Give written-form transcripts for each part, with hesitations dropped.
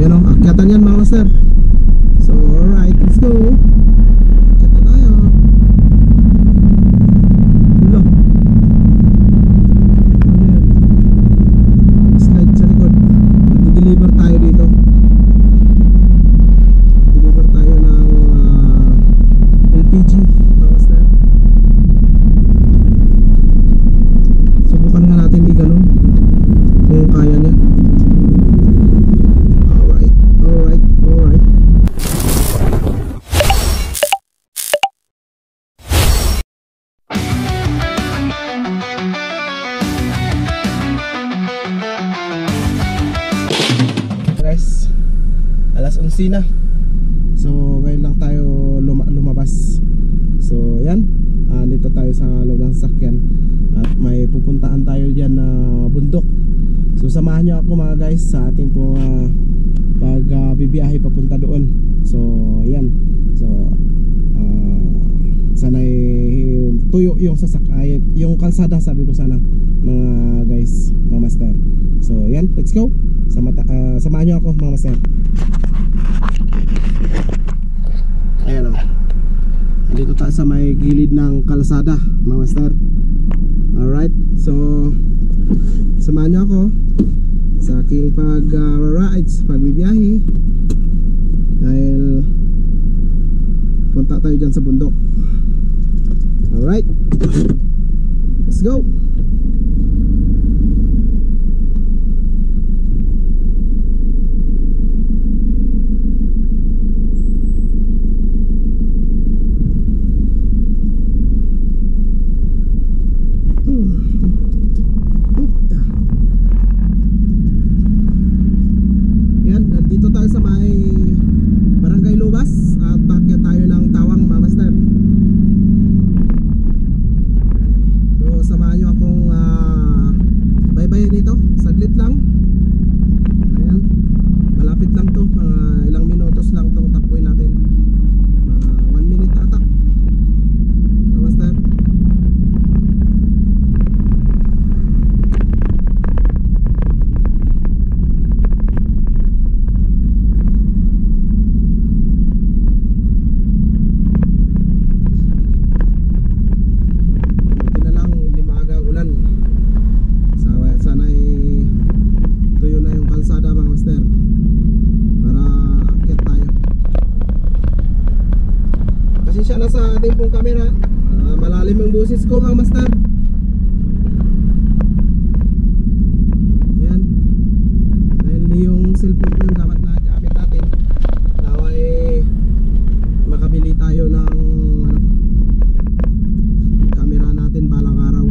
yan o, akyatan yan mga master. So alright, let's go. Akyatan tayo. Hello. Ano yan? Slide sa likod. Nag-deliver tayo dito. Deliver tayo ng LPG mga master. Subukan nga natin di ganun kung kaya niya. Alright, alright, alright. Guys, alas 11 na. So ngayon lang tayo lumabas. So yan, dito tayo sa loob ng sasakyan. At may pupuntaan tayo dyan na bundok. So samahan nyo ako mga guys sa ating pong pagbibiyahe papunta doon. So yan. So sana'y tuyo yung yung kalsada, sabi ko sana mga guys, mga master. So yan, let's go. Samahan nyo ako mga master. Ayan o, dito tayo sa may gilid ng kalsada mga master. Alright, so samahan nyo ako sa aking pag-rides, pagbibiyahe. Dahil punta tayo dyan sa bundok. Alright, let's go. Dito tayo sa may Barangay Lubas at bakit tayo ng Tawang mga master. So samahan nyo akong baybayin dito, saglit lang. Ayan, malapit lang to, mga ilang minutos lang tong takbuhin natin, mga 1 minute ata mga master. Pasensya na sa ating pong camera, malalim yung boses ko mga master. Yan, dahil yung cellphone ko yung gamit natin, naway makabili tayo ng camera natin balang araw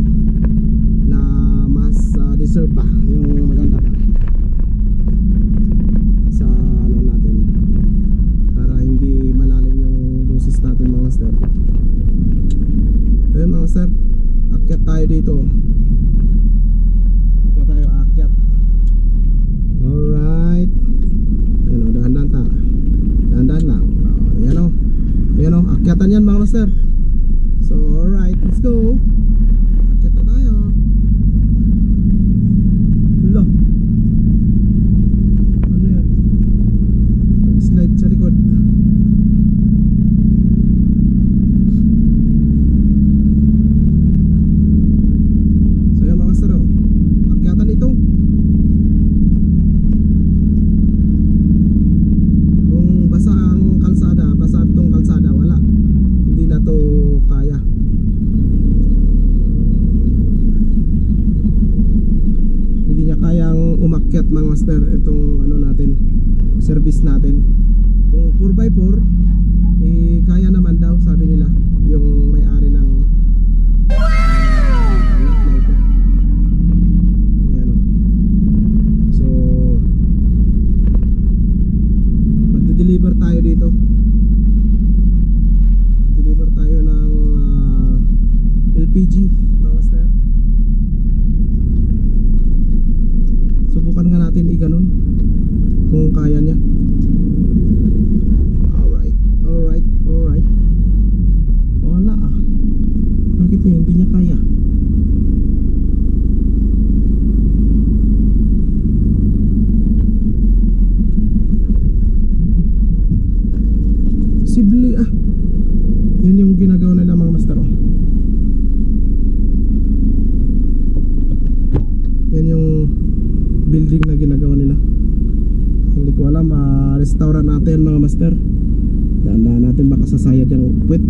na mas deserve pa, yung maganda pa sa natin, para hindi malalim yung boses natin mga master. Ayun mga master, akyat tayo dito. Dito tayo akyat. Alright, yan o, dahan-dahan ta, dahan-dahan lang. Yan o, yan o, akyatan yan mga master. So alright, let's go. Akyat na tayo. Hello. Ano yun? Slide sa likod. So yan mga master o, akyatan ito. Kung basa ang kalsada, basa itong kalsada, wala, hindi na to kaya. Hindi niya kayang umakyat mga master itong ano natin, service natin. Kung 4x4 kaya naman daw, sabi nila yung may-ari ng lot na ito. Ayan o. So magde-deliver tayo dito. Deliver tayo ng LPG mga master. Subukan nga natin i-ganon kung kaya niya. Alright, alright, alright. Wala ah. Bakit niya hindi niya kaya? Posible yan yung ginagawa nila mga master. Yan yung building na ginagawa nila. Hindi ko alam, restaurant natin mga master. Dahan-dahan natin baka sasayad yung puwit.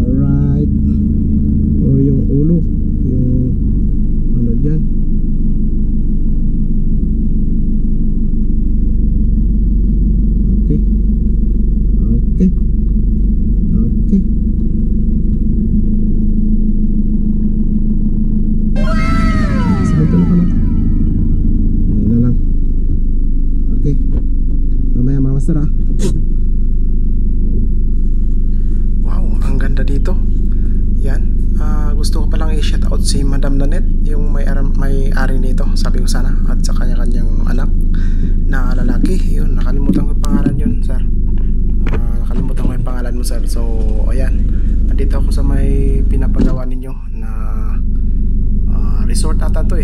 Alright. O yung ulo, yung ano dyan. Okay. Okay. Okay. Simento na pala. Ayan na lang. Okay. Mamaya mga master Wow, ang ganda dito. Yan. Gusto ko palang i-shout out si Madam Nanette, yung may-ari nito. Sabi ko sana, at sa kanya-kanyang anak na lalaki. Yun, nakalimutan ko yung pangalan yun, sir. Nakalimutan ko yung pangalan mo, sir. So, ayan. Nandito ako sa may pinapagawa ninyo na resort ata to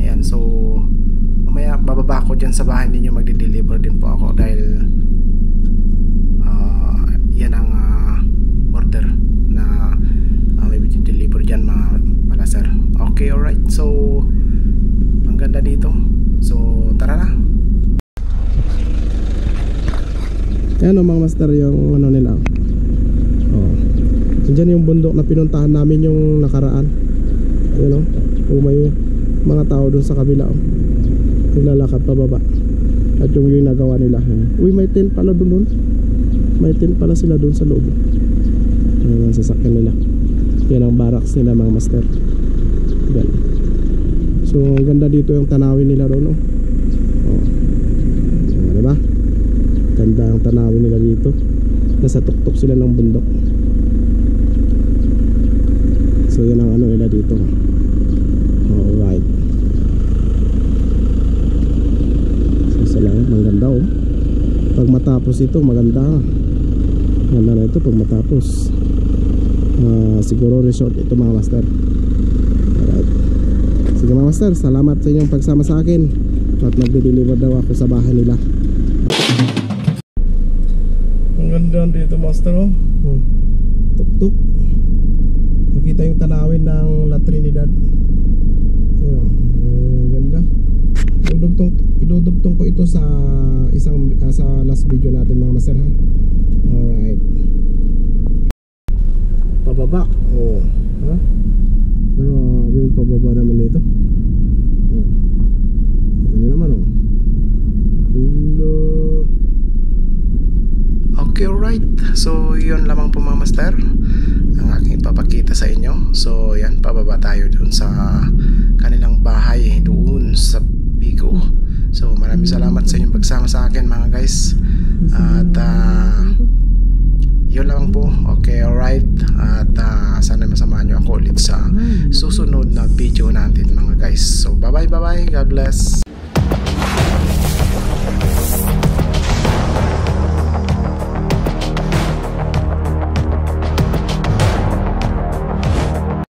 Ayan, so mamaya bababa ko dyan sa bahay ninyo, magdi-deliver din po ako dahil yan ang order na may deliver dyan mga pala, sir. Okay, alright. So ang ganda dito. So tara na. Yan mga master, yung ano nila. Diyan yung bundok na pinuntahan namin yung nakaraan. Ayun may mga tao doon sa kabila naglalakad pababa. At yung nagawa nila. Uy, may tent pala doon. May tent pala sila doon sa loob. Ayan ang sasakyan nila. Yan ang barracks nila mga master. Yan. So ang ganda dito yung tanawin nila doon. Diba? Ganda ang tanawin nila dito. Nasa tuktok sila ng bundok. So yan ang ano nila dito. Alright. So sila maganda pag matapos ito maganda. Ganda na ito pag matapos. Siguro resort ito mga master. Alright. Sige mga master, salamat sa inyong pagsama sa akin. At magde-deliver daw ako sa bahay nila. Ang ganda dito master Tuk-tuk. Makita yung tanawin ng La Trinidad. Ayan, ganda. Idudugtong ko ito sa sa last video natin mga master Alright. Pababa. Grabe yung pababa naman nito. Ganyan naman Hello. Okay, alright. So yun lamang po mga master ang aking ipapakita sa inyo. So yan, pababa tayo dun sa kanilang bahay doon sa Bigo. So maraming salamat sa inyong pagsama sa akin mga guys. At yun lang po. Okay, alright. At sana masamahan nyo ako ulit sa susunod na video natin mga guys. So bye bye. God bless.